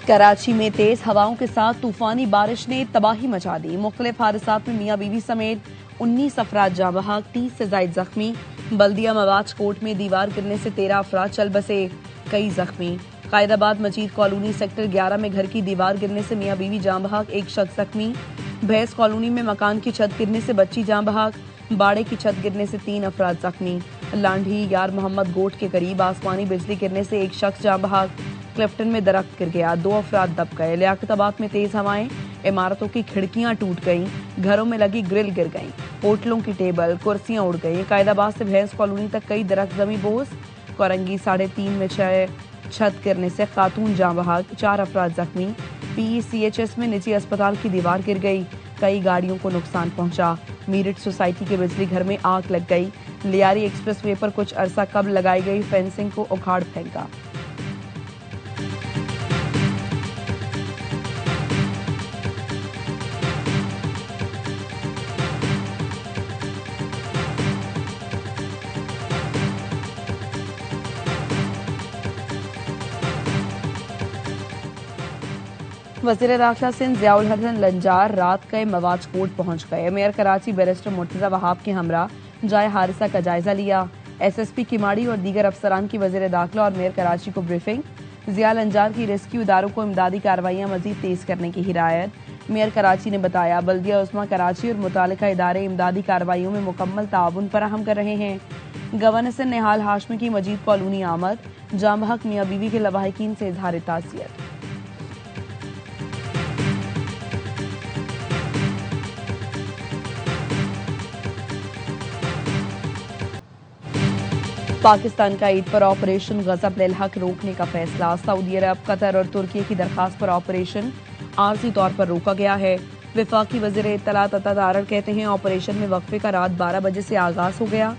कराची में तेज हवाओं के साथ तूफानी बारिश ने तबाही मचा दी। मुख्तलिफ हादसात में मियाँ बीवी समेत 19 अफराद जाँ बहक, 30 से जायद जख्मी। बल्दिया मवाज कोट में दीवार गिरने से 13 अफराद चल बसे, कई जख्मी। कायदाबाद मजीद कॉलोनी सेक्टर 11 में घर की दीवार गिरने से मियाँ बीवी जाँ बहक, एक शख्स जख्मी। भैंस कॉलोनी में मकान की छत गिरने से बच्ची जाँ बहक, बाड़े की छत गिरने से 3 अफराद जख्मी। लांढी यार मोहम्मद गोट के करीब आसमानी बिजली गिरने से एक शख्स जाँ बहक। क्लिफ्टन में दरख्त गिर गया, 2 अफराद दब गए। लियाकताबाद में तेज हवाएं, इमारतों की खिड़कियां टूट गईं, घरों में लगी ग्रिल गिर गईं, होटलों की टेबल कुर्सियां उड़ गईं। कायदाबाद से भैंस कॉलोनी तक कई दरख्त जमी बोस। कोरंगी 3.5 में छत गिरने से खातून जाँ बहक, 4 अफराद जख्मी। PECHS में निजी अस्पताल की दीवार गिर गई, कई गाड़ियों को नुकसान पहुंचा। मीरठ सोसाइटी के बिजली घर में आग लग गई। लियारी एक्सप्रेस वे पर कुछ अरसा कब्ल लगाई गई फेंसिंग को उखाड़ फेंका। वज़ीर दाखिला सिंध ज़ियाउल हसन लंजार रात के मवाज कोट पहुंच गए। मेयर कराची बैरिस्टर मुर्तज़ा वहाब के हमरा जाए हादसा का जायजा लिया। SSP किमाड़ी और दीगर अफसरान की वज़ीर दाखिला और मेयर कराची को ब्रीफिंग। ज़िया लंजार की रेस्क्यू इदारों को इमदादी कार्रवाइयाँ मजीद तेज करने की हिदायत। मेयर कराची ने बताया, बल्दिया उस्मा कराची और मुतालिका इदारे इमदादी कार्रवाइयों में मुकम्मल ताउन फराहम कर रहे हैं। गवर्नर से निहाल हाशमी की मजीद कॉलोनी आमद, जाँ बहक मियाँ बीवी के लवाहिकीन से इजहार ताज़ियत। पाकिस्तान का ईद पर ऑपरेशन गजब लिल हक रोकने का फैसला। सऊदी अरब, कतर और तुर्की की दरखास्त पर ऑपरेशन आर्जी तौर पर रोका गया है। वफाकी वज़ीर इत्तलात अता दारर कहते हैं, ऑपरेशन में वक्फे का रात 12 बजे से आगाज हो गया।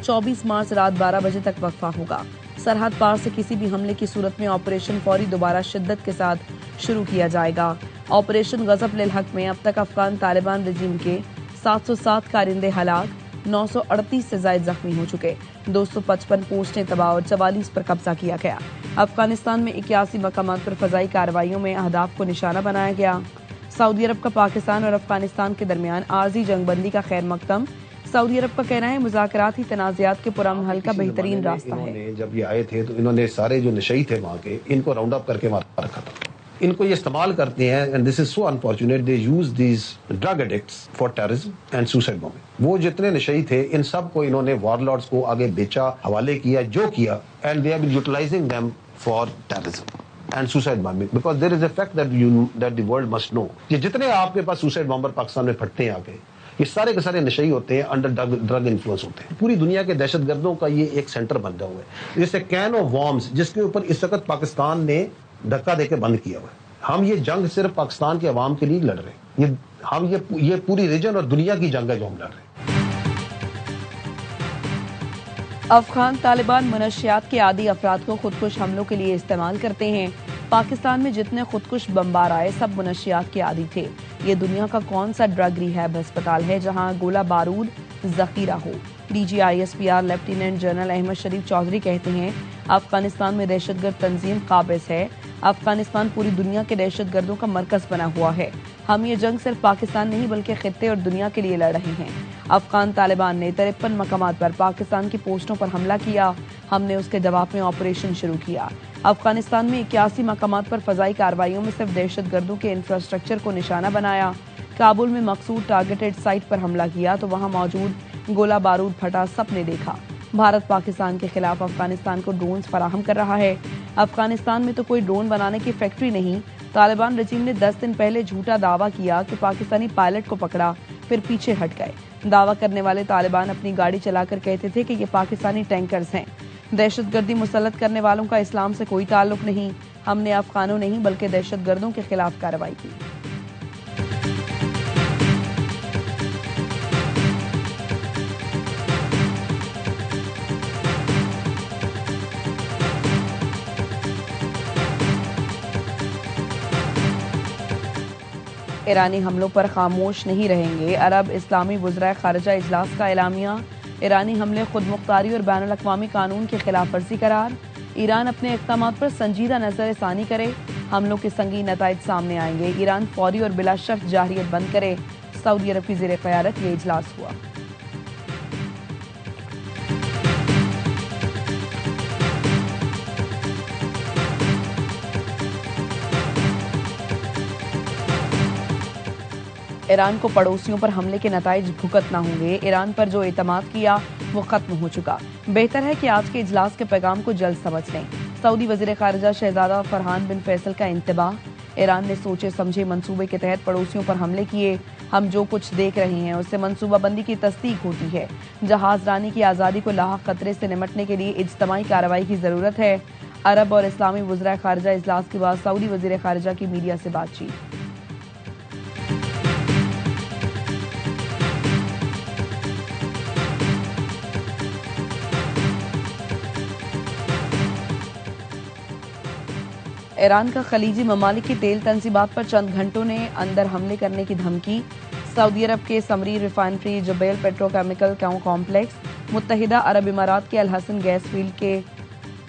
24 मार्च रात 12 बजे तक वक्फा होगा। सरहद पार से किसी भी हमले की सूरत में ऑपरेशन फौरी दोबारा शिद्दत के साथ शुरू किया जाएगा। ऑपरेशन गजब लिल हक में अब तक अफगान तालिबान रजीम के 707 कारिंदे हलाक, 938 से जायद जख्मी हो चुके, 255 पोस्टें तबाह और 44 पर कब्जा किया गया। अफगानिस्तान में 81 मकामात पर फजाई कार्रवाइयों में अहदाफ को निशाना बनाया गया। सऊदी अरब का पाकिस्तान और अफगानिस्तान के दरमियान आर्जी जंगबंदी का खैर मकदम। सऊदी अरब का कहना है, मुज़ाकरात ही तनाज़ात के पुरअमन हल का बेहतरीन रास्ता है। जब ये आए थे तो इन्होंने सारे जो नशई थे वहाँ के, इनको राउंड अप करके मार रखा था। इनको ये इस्तेमाल करते हैं, and this is so unfortunate, they use these drug addicts for terrorism and suicide bombing. वो जितने नशई थे, इन सब को इन्होंने वॉरलॉर्ड्स को आगे बेचा, हवाले किया, जो किया, and they have been utilising them for terrorism and suicide bombing, because there is a fact that the world must know कि जितने आपके पास सुसाइड बॉम्बर पाकिस्तान में फटते हैं आके, ये सारे के सारे नशई होते हैं, अंडर ड्रग इन्फ्लुएंस होते हैं। पूरी दुनिया के दहशतगर्दों का ये एक सेंटर बन गया हुआ है, जैसे कैन ऑफ वॉर्म्स, जिसके ऊपर इस वक्त पाकिस्तान ने धक्का देकर बंद किया हुआ है। हम ये जंग सिर्फ पाकिस्तान के अवाम के लिए लड़ रहे हैं, ये पूरी रीजन और दुनिया की जंग है जो हम लड़ रहे हैं। अफगान तालिबान मनशियात के आदि अफराद को खुदकुश हमलों के लिए इस्तेमाल करते हैं। पाकिस्तान में जितने खुदकुश बमबार आए सब मनशियात के आदि थे। ये दुनिया का कौन सा ड्रग रिहैब अस्पताल है जहां गोला बारूद जखीरा हो। DG ISPR lieutenant general Ahmed Sharif Chaudhry कहते हैं, अफगानिस्तान में दहशतगर्द तंजीम काबिज है। अफगानिस्तान पूरी दुनिया के दहशतगर्दों का मरकज बना हुआ है। हम ये जंग सिर्फ पाकिस्तान नहीं बल्कि खित्ते और दुनिया के लिए लड़ रहे हैं। अफगान तालिबान ने 53 मकामात पर पाकिस्तान की पोस्टों पर हमला किया, हमने उसके जवाब में ऑपरेशन शुरू किया। अफगानिस्तान में 81 मकामात पर फजाई कार्रवाइयों में सिर्फ दहशतगर्दों के इंफ्रास्ट्रक्चर को निशाना बनाया। काबुल में मकसूद टारगेटेड साइट पर हमला किया तो वहां मौजूद गोला बारूद फटा, सबने देखा। भारत पाकिस्तान के खिलाफ अफगानिस्तान को ड्रोन फराहम कर रहा है। अफगानिस्तान में तो कोई ड्रोन बनाने की फैक्ट्री नहीं। तालिबान रजीम ने 10 दिन पहले झूठा दावा किया कि पाकिस्तानी पायलट को पकड़ा, फिर पीछे हट गए। दावा करने वाले तालिबान अपनी गाड़ी चलाकर कहते थे कि ये पाकिस्तानी टैंकर्स हैं। दहशतगर्दी मुसल्लत करने वालों का इस्लाम से कोई ताल्लुक नहीं। हमने अफगानों नहीं बल्कि दहशतगर्दों के खिलाफ कार्रवाई की। ईरानी हमलों पर खामोश नहीं रहेंगे। अरब इस्लामी वज़राए खारजा इजलास का एलामिया। ईरानी हमले खुद मुख्तारी और बैनुल अक़वामी कानून की खिलाफ वर्जी करार। ईरान अपने इक़दामात पर संजीदा नज़र सानी करे। हमलों के संगीन नताइज सामने आएंगे। ईरान फौरी और बिला शर्त जारहियत बंद करे। सऊदी अरब की ज़ेर क़यादत ये इजलास हुआ। ईरान को पड़ोसियों पर हमले के नताइज भुगतना होंगे। ईरान पर जो एतमाद किया वो खत्म हो चुका। बेहतर है कि आज के इजलास के पैगाम को जल्द समझ लें। सऊदी वज़ीर ख़ारिजा शहजादा फरहान बिन फैसल का इंतबाह। ईरान ने सोचे समझे मंसूबे के तहत पड़ोसियों पर हमले किए। हम जो कुछ देख रहे हैं उससे मंसूबाबंदी की तस्दीक होती है। जहाज रानी की आज़ादी को लाहक खतरे से निमटने के लिए इज्तमाई कार्रवाई की ज़रूरत है। अरब और इस्लामी वज़राए ख़ारिजा इजलास के बाद सऊदी वज़ीर ख़ारिजा की मीडिया से बातचीत। ईरान का खलीजी ममालिक की तेल तंसीबात पर चंद घंटों ने अंदर हमले करने की धमकी। सऊदी अरब के समरी रिफाइनरी जुबैल पेट्रोकेमिकल कॉम्प्लेक्स, मुत्तहिदा अरब इमारात के अल हसन गैस फील्ड के,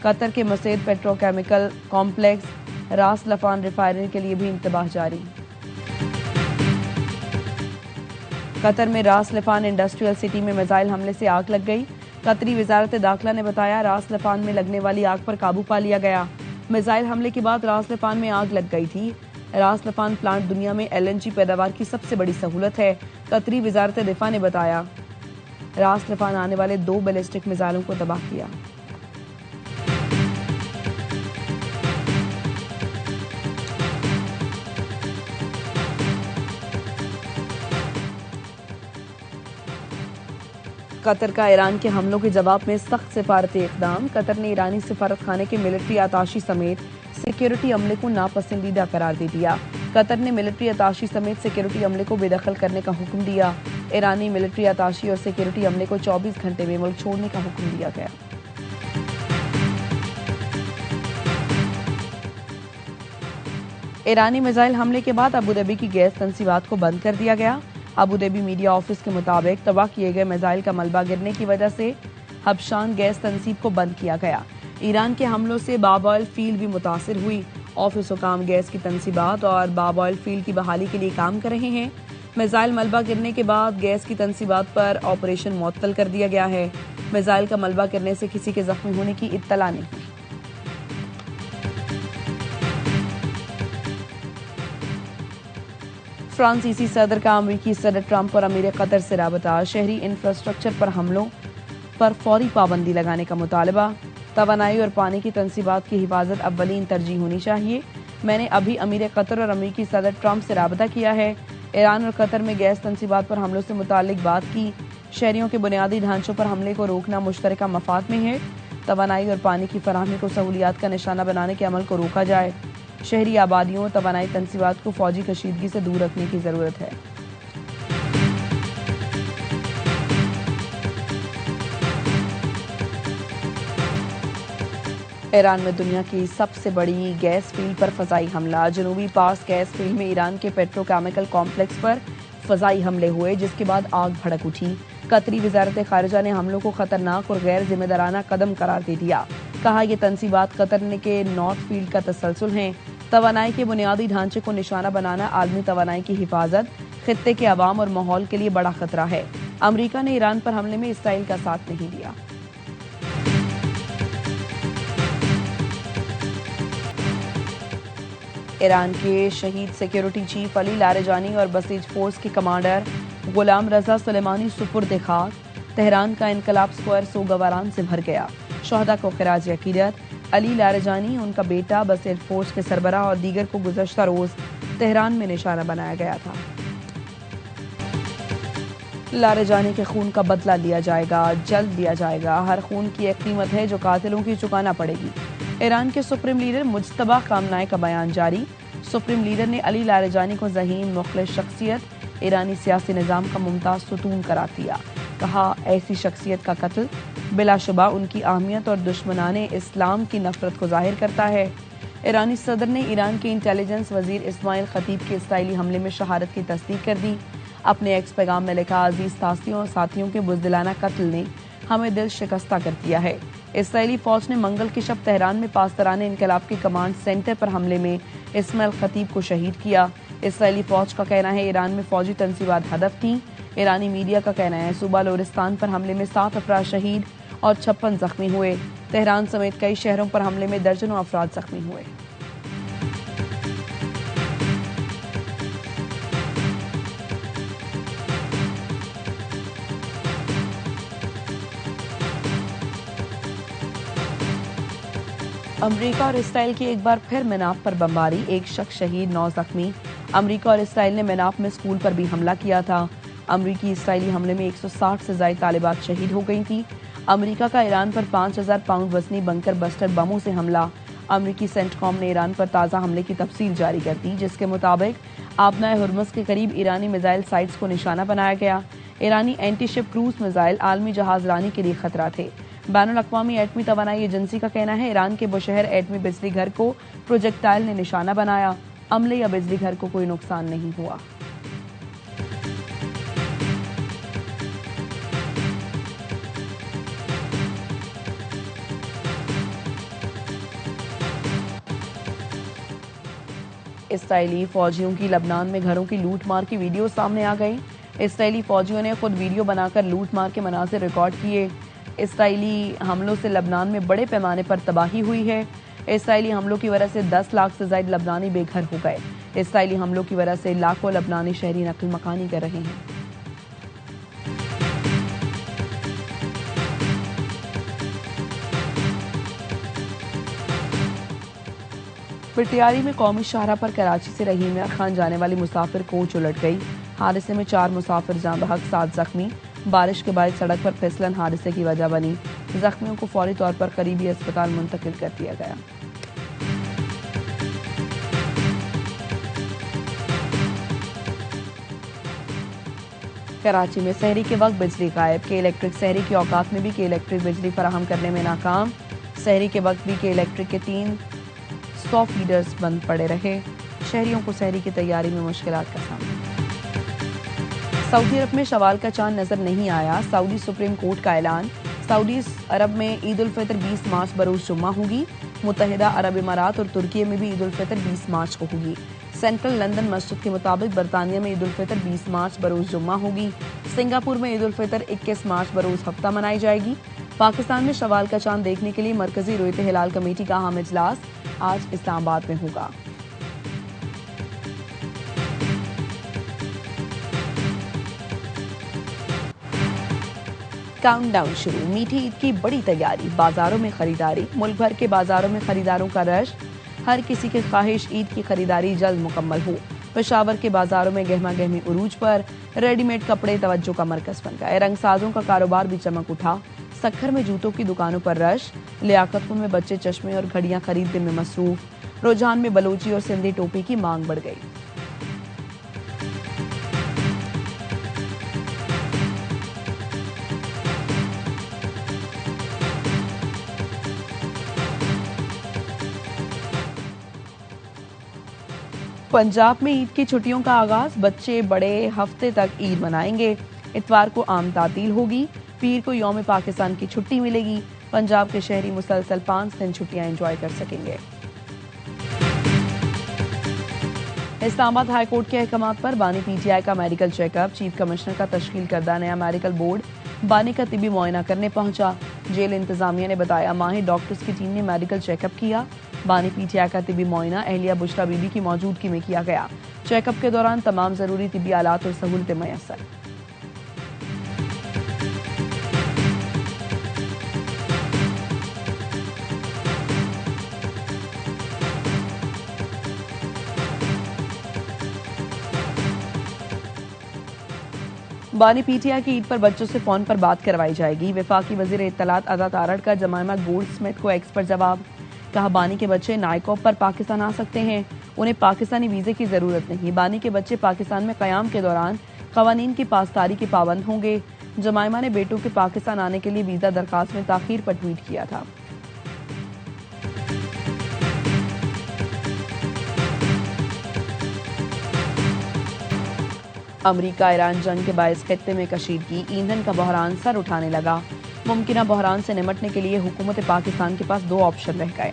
कतर के मसेद पेट्रोकेमिकल कॉम्प्लेक्स, रास लफान रिफाइनरी के लिए भी इंतबाह जारी। कतर में रास लफान इंडस्ट्रियल सिटी में मिसाइल हमले से आग लग गई। कतरी वजारत दाखिला ने बताया रास लफान में लगने वाली आग पर काबू पा लिया गया। मिसाइल हमले के बाद रास लफान में आग लग गई थी। रास लफान प्लांट दुनिया में LNG पैदावार की सबसे बड़ी सहूलत है। कतरी वजारत दिफा ने बताया रास लफान आने वाले 2 बैलिस्टिक मिसाइलों को तबाह किया। कतर का ईरान के हमलों के जवाब में सख्त सिफारती इक़दाम। कतर ने ईरानी सिफारत खाने के मिलिट्री अताशी समेत सिक्योरिटी अमले को नापसंदीदा करार दे दिया। कतर ने मिलिट्री अताशी समेत सिक्योरिटी अमले को बेदखल करने का हुक्म दिया। ईरानी मिलिट्री अताशी और सिक्योरिटी अमले को 24 घंटे में मुल्क छोड़ने का हुक्म दिया गया। ईरानी मिसाइल हमले के बाद अबू धाबी की गैस तंसीबात को बंद कर दिया गया। अबू धाबी मीडिया ऑफिस के मुताबिक तबाह किए गए मिसाइल का मलबा गिरने की वजह से हबशान गैस तंसीब को बंद किया गया। ईरान के हमलों से बाब ऑयल फील्ड भी मुतासिर हुई। ऑफिस हुकाम गैस की तंसीबात और बाब ऑयल फील्ड की बहाली के लिए काम कर रहे हैं। मिसाइल मलबा गिरने के बाद गैस की तंसीबात पर ऑपरेशन मुअत्तल कर दिया गया है। मिसाइल का मलबा गिरने से किसी के जख्मी होने की इत्तला नहीं। फ्रांसीसी सदर का अमेरिकी सदर ट्रंप और अमीर कतर से राबता। शहरी इंफ्रास्ट्रक्चर पर हमलों पर फौरी पाबंदी लगाने का मुतालबा। तवानाई और पानी की तंसीबात की हिफाजत अव्वलीन तरजीह होनी चाहिए। मैंने अभी अमीर कतर और अमेरिकी सदर ट्रंप से राबता किया है। ईरान और कतर में गैस तंसीबात पर हमलों से मुतालिक बात की। शहरियों के बुनियादी ढांचों पर हमले को रोकना मुश्तरका मफाद में है। तवानाई और पानी की फराहमी को सहूलियात का निशाना बनाने के अमल को रोका जाए। शहरी आबादियों तवानाई तंसीबात को फौजी कशीदगी से दूर रखने की जरूरत है। ईरान में दुनिया की सबसे बड़ी गैस फील्ड पर फजाई हमला। जनूबी पास गैस फील्ड में ईरान के पेट्रोकेमिकल कॉम्प्लेक्स पर फजाई हमले हुए, जिसके बाद आग भड़क उठी। कतरी वजारत खारिजा ने हमलों को खतरनाक और गैर जिम्मेदाराना कदम करार दे दिया। कहा यह तंसीबात कतर के नॉर्थ फील्ड का तसलसल है। तवानाई के बुनियादी ढांचे को निशाना बनाना आलमी तवानाई की हिफाजत, खित्ते के अवाम और माहौल के लिए बड़ा खतरा है। अमरीका ने ईरान पर हमले में इसराइल का साथ नहीं दिया। ईरान के शहीद सिक्योरिटी चीफ अली लारेजानी और बसीज फोर्स के कमांडर गुलाम रजा सुलेमानी सुपुर्द खाक। तेहरान का इनकलाब स्क्वायर सोगवारान से भर गया। शहदा को खिराज अकीदत। अली लारेजानी, उनका बेटा, बसीज फोर्स के सरबराह और दीगर को गुज़श्ता रोज तेहरान में निशाना बनाया गया था। लारेजानी के खून का बदला लिया जाएगा, जल्द लिया जाएगा। हर खून की एक कीमत है जो कातिलों की चुकाना पड़ेगी। ईरान के सुप्रीम लीडर मुज्तबा खामनाई का बयान जारी। सुप्रीम लीडर ने अली लारेजानी को ज़हीन मुखलिस शख्सियत, ईरानी सियासी निज़ाम का मुमताज़ सुतून करार दिया। कहा ऐसी शख्सियत का कत्ल बिलाशुबा उनकी अहमियत और दुश्मनाने इस्लाम की नफरत को जाहिर करता है। ईरानी सदर ने ईरान के इंटेलिजेंस वजीर इस्माइल खतीब के इसराइली हमले में शहादत की तस्दीक कर दी। अपने एक्स पैगाम में लिखा, अजीज साथियों के बुज़दिलाना कत्ल ने हमें दिल शिकस्ता कर दिया है। इसराइली फौज ने मंगल की शब तेहरान में पासदारान इनकलाब के कमांड सेंटर पर हमले में इस्माइल खतीब को शहीद किया। इसराइली फौज का कहना है ईरान में फौजी तंसीबात हदफ थी। ईरानी मीडिया का कहना है सूबा लोरिस्तान पर हमले में 7 अफराद शहीद और 56 जख्मी हुए। तेहरान समेत कई शहरों पर हमले में दर्जनों अफराद जख्मी हुए। अमेरिका और इसराइल की एक बार फिर मेनाफ पर बमबारी, एक शख्स शहीद, 9 जख्मी। अमेरिका और इसराइल ने मेनाफ में स्कूल पर भी हमला किया था। अमेरिकी इसराइली हमले में 160 से ज्यादा तालिबात शहीद हो गई थी। अमेरिका का ईरान पर 5000 पाउंड वजनी बंकर बस्टर बमों से हमला। अमेरिकी सेंटकॉम ने ईरान पर ताज़ा हमले की तफसील जारी कर दी, जिसके मुताबिक आबनाए हुर्मुज़ के करीब ईरानी मिसाइल साइट्स को निशाना बनाया गया। ईरानी एंटी शिप क्रूज मिसाइल आलमी जहाज रानी के लिए खतरा थे। बैनुल-अक़वामी एटमी तवानाई एजेंसी का कहना है ईरान के बुशहर एटमी बिजली घर को प्रोजेक्टाइल ने निशाना बनाया। अमले या बिजली घर को कोई नुकसान नहीं हुआ। इसराइली फौजियों की लबनान में घरों की लूटमार की वीडियो सामने आ गई। इसराइली फौजियों ने खुद वीडियो बनाकर लूटमार के मनाज़िर रिकॉर्ड किए। इसराइली हमलों से लबनान में बड़े पैमाने पर तबाही हुई है। इसराइली हमलों की वजह से 10 लाख से ज्यादा लबनानी बेघर हो गए। इसराइली हमलों की वजह से लाखों लबनानी शहरी नकल मकानी कर रहे हैं। पिटियारी में कौमी शाहरा पर कराची से रहीम खान जाने वाली मुसाफिर कोच उलट गई। हादसे में 4 मुसाफिर जान बहक, 7 जख्मी। बारिश के बाद सड़क पर फिसलन हादसे की वजह बनी। जख्मियों को फौरी तौर पर करीबी अस्पताल मुंतकिल कर दिया गया। कराची में सहरी के वक्त बिजली गायब। के इलेक्ट्रिक सहरी की औकात में भी के इलेक्ट्रिक बिजली फराहम करने में नाकाम। सहरी के वक्त भी के इलेक्ट्रिक के 300 फीडर्स बंद पड़े रहे। शहरियों को सहरी की तैयारी में मुश्किलात का सामना। सऊदी अरब में शवाल का चांद नजर नहीं आया। सऊदी सुप्रीम कोर्ट का ऐलान। सऊदी अरब में ईद उल फितर 20 मार्च बरोज जुम्मा होगी। मुत्तहिदा अरब इमारात और तुर्की में भी ईद उल फितर 20 मार्च को होगी। सेंट्रल लंदन मस्जिद के मुताबिक बरतानिया में ईद उल फितर 20 मार्च बरोज जुम्मा होगी। सिंगापुर में ईद उल फितर 21 मार्च बरोज हफ्ता मनाई जाएगी। पाकिस्तान में शवाल का चांद देखने के लिए मरकजी रुयत हिलाल कमेटी का अहम इजलास आज इस्लामाबाद में होगा। काउंटडाउन शुरू। मीठी ईद की बड़ी तैयारी, बाजारों में खरीदारी। मुल्क भर के बाजारों में खरीदारों का रश। हर किसी की ख्वाहिश ईद की खरीदारी जल्द मुकम्मल हो। पेशावर के बाजारों में गहमा गहमी उरूज पर। रेडीमेड कपड़े तवज्जो का मरकज बन गए। रंगसाजों का कारोबार भी चमक उठा। सक्खर में जूतों की दुकानों पर रश। लियाकतपुर में बच्चे चश्मे और घड़ियां खरीदने में मसरूफ। रुझान में बलोची और सिंधी टोपी की मांग बढ़ गई। पंजाब में ईद की छुट्टियों का आगाज। बच्चे बड़े हफ्ते तक ईद मनाएंगे। इतवार को आम तातील होगी। पीर को यौम पाकिस्तान की छुट्टी मिलेगी। पंजाब के शहरी मुसलसल 5 दिन छुट्टियां एंजॉय कर सकेंगे। इस्लामाबाद हाईकोर्ट के अहकामात पर बानी पीटीआई का मेडिकल चेकअप। चीफ कमिश्नर का तश्कील करदा नया मेडिकल बोर्ड बानी का तिबी मुआयना करने पहुंचा। जेल इंतजामिया ने बताया माहिर डॉक्टर्स की टीम ने मेडिकल चेकअप किया। बानी पीटीआई का तिबी मुआयना अहलिया बुशरा बीबी की मौजूदगी में किया गया। चेकअप के दौरान तमाम जरूरी तिबी आलात और सहूलतें मैसर। बानी पीटीआई की ईद पर बच्चों से फोन पर बात करवाई जाएगी। वफाकी वजीर इत्तलात अदा तारड़ का जमाइमा गोल्ड स्मिथ को एक्स पर जवाब। कहा बानी के बच्चे नाइकॉप पर पाकिस्तान आ सकते हैं, उन्हें पाकिस्तानी वीजे की जरूरत नहीं। बानी के बच्चे पाकिस्तान में कयाम के दौरान कवानीन की पासदारी के पाबंद होंगे। जमाइमा ने बेटों के पाकिस्तान आने के लिए वीजा दरखास्त में ताखीर पर ट्वीट किया था। अमेरिका ईरान जंग के बायस खित्ते में कशीदगी। ईंधन का बहरान सर उठाने लगा। मुमकिन बहरान से निपटने के लिए हुकूमत पाकिस्तान के पास दो ऑप्शन रह गए।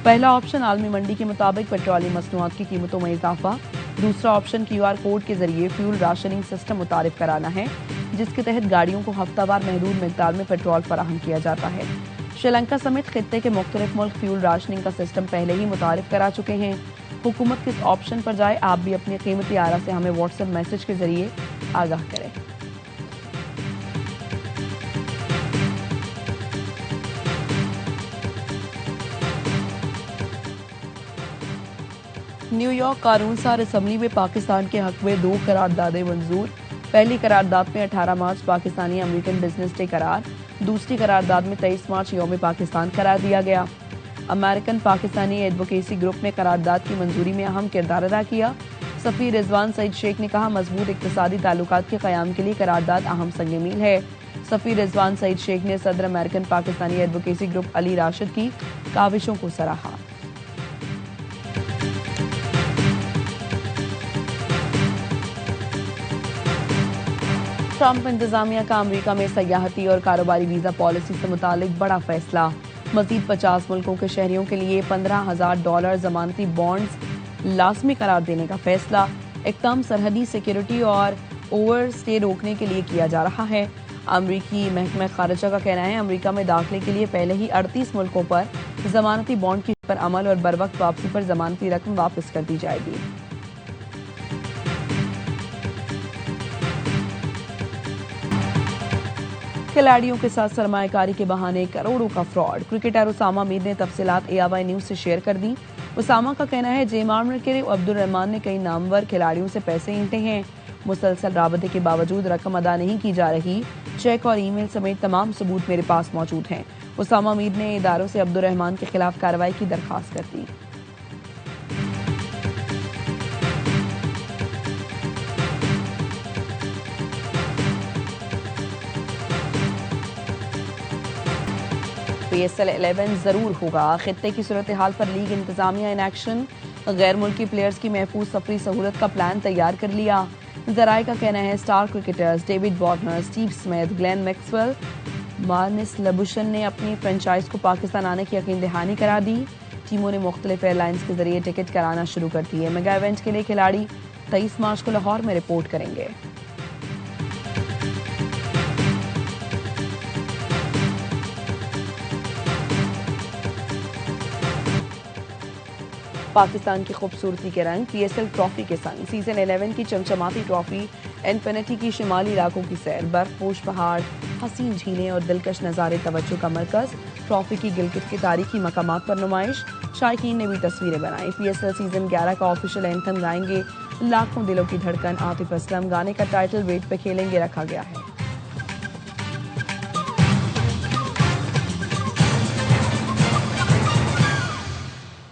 पहला ऑप्शन आलमी मंडी के मुताबिक पेट्रोलियम मसनूआत की कीमतों में इजाफा, दूसरा ऑप्शन QR कोड के जरिए फ्यूल राशनिंग सिस्टम मुतारिफ कराना है, जिसके तहत गाड़ियों को हफ्तावार महदूद मिकदार में पेट्रोल फराहम किया जाता है। श्रीलंका समेत खित्ते के मुख्तलिफ मुल्क फ्यूल राशनिंग का सिस्टम पहले ही मुतारिफ करा चुके हैं। हुकूमत किस ऑप्शन पर जाए, आप भी अपनी कीमती आरा से हमें व्हाट्सएप मैसेज के जरिए आगाह करें। न्यूयॉर्क कानून सार असम्बली में पाकिस्तान के हक में 2 करारदादें मंजूर। पहली करारदाद में 18 मार्च पाकिस्तानी अमेरिकन बिजनेस डे करार, दूसरी करारदाद में 23 मार्च यौम पाकिस्तान करार दिया गया। अमेरिकन पाकिस्तानी एडवोकेसी ग्रुप ने करारदाद की मंजूरी में अहम किरदार अदा किया। सफीर रिजवान सईद शेख ने कहा, मजबूत इक्तिसादी ताल्लुकात के क़याम के लिए करारदाद अहम संग मील है। सफीर रिजवान सईद शेख ने सदर American Pakistani advocacy group Ali Rashid की काविशों को सराहा। ट्रंप इंतजामिया का अमेरिका में सयाहती और कारोबारी वीजा पॉलिसी से मुतालिक बड़ा फैसला। मजीद 50 मुल्कों के शहरियों के लिए $15,000 जमानती बॉन्ड्स लाजमी करार देने का फैसला। इक़दाम सरहदी सिक्योरिटी और ओवरस्टे रोकने के लिए किया जा रहा है। अमरीकी महकमा खारिजा का कहना है, अमरीका में दाखिले के लिए पहले ही 38 मुल्कों पर जमानती बॉन्ड की पर अमल और बरवक्त वापसी पर जमानती रकम वापस कर दी जाएगी। खिलाड़ियों के साथ सरमायाकारी के बहाने करोड़ों का फ्रॉड। क्रिकेटर उसामा मीर ने तफसीलात AIY न्यूज से शेयर कर दी। उसामा का कहना है, जेमार्मर के अब्दुल रहमान ने कई नामवर खिलाड़ियों से पैसे इंटे हैं। मुसलसल राबते के बावजूद रकम अदा नहीं की जा रही। चेक और ईमेल समेत तमाम सबूत मेरे पास मौजूद हैं। उसामा मीर ने इदारों से अब्दुल रहमान के खिलाफ कार्रवाई की दरखास्त कर दी। PSL 11 जरूर होगा। खित्ते की सूरत हाल पर लीग इंतजामिया इन एक्शन। गैर मुल्की प्लेयर्स की महफूज सफरी सहूलत का प्लान तैयार कर लिया। जराये का कहना है, star cricketers David Warner, Steve Smith, Glenn Maxwell, Marnus Labuschagne ने अपनी फ्रेंचाइज को पाकिस्तान आने की यकीन दहानी करा दी। टीमों ने मुख्तलिफ एयरलाइंस के जरिए टिकट कराना शुरू कर दिए। मेगा इवेंट के लिए खिलाड़ी 23 मार्च को लाहौर में रिपोर्ट करेंगे। पाकिस्तान की खूबसूरती के रंग PSL ट्रॉफी के संग। सीजन 11 की चमचमाती ट्रॉफी इन्फिनिटी की शिमाली इलाकों की सैर, बर्फपोश पहाड़, हसीन झीलें और दिलकश नज़ारे तवज्जो का मरकज। ट्रॉफी की गिलगित के तारीखी मकामात पर नुमाइश, शायकीन ने भी तस्वीरें बनाई। PSL सीजन 11 का ऑफिशियल एंथम गाएंगे लाखों दिलों की धड़कन आतिफ असलम। गाने का टाइटल वेट पे खेलेंगे रखा गया है।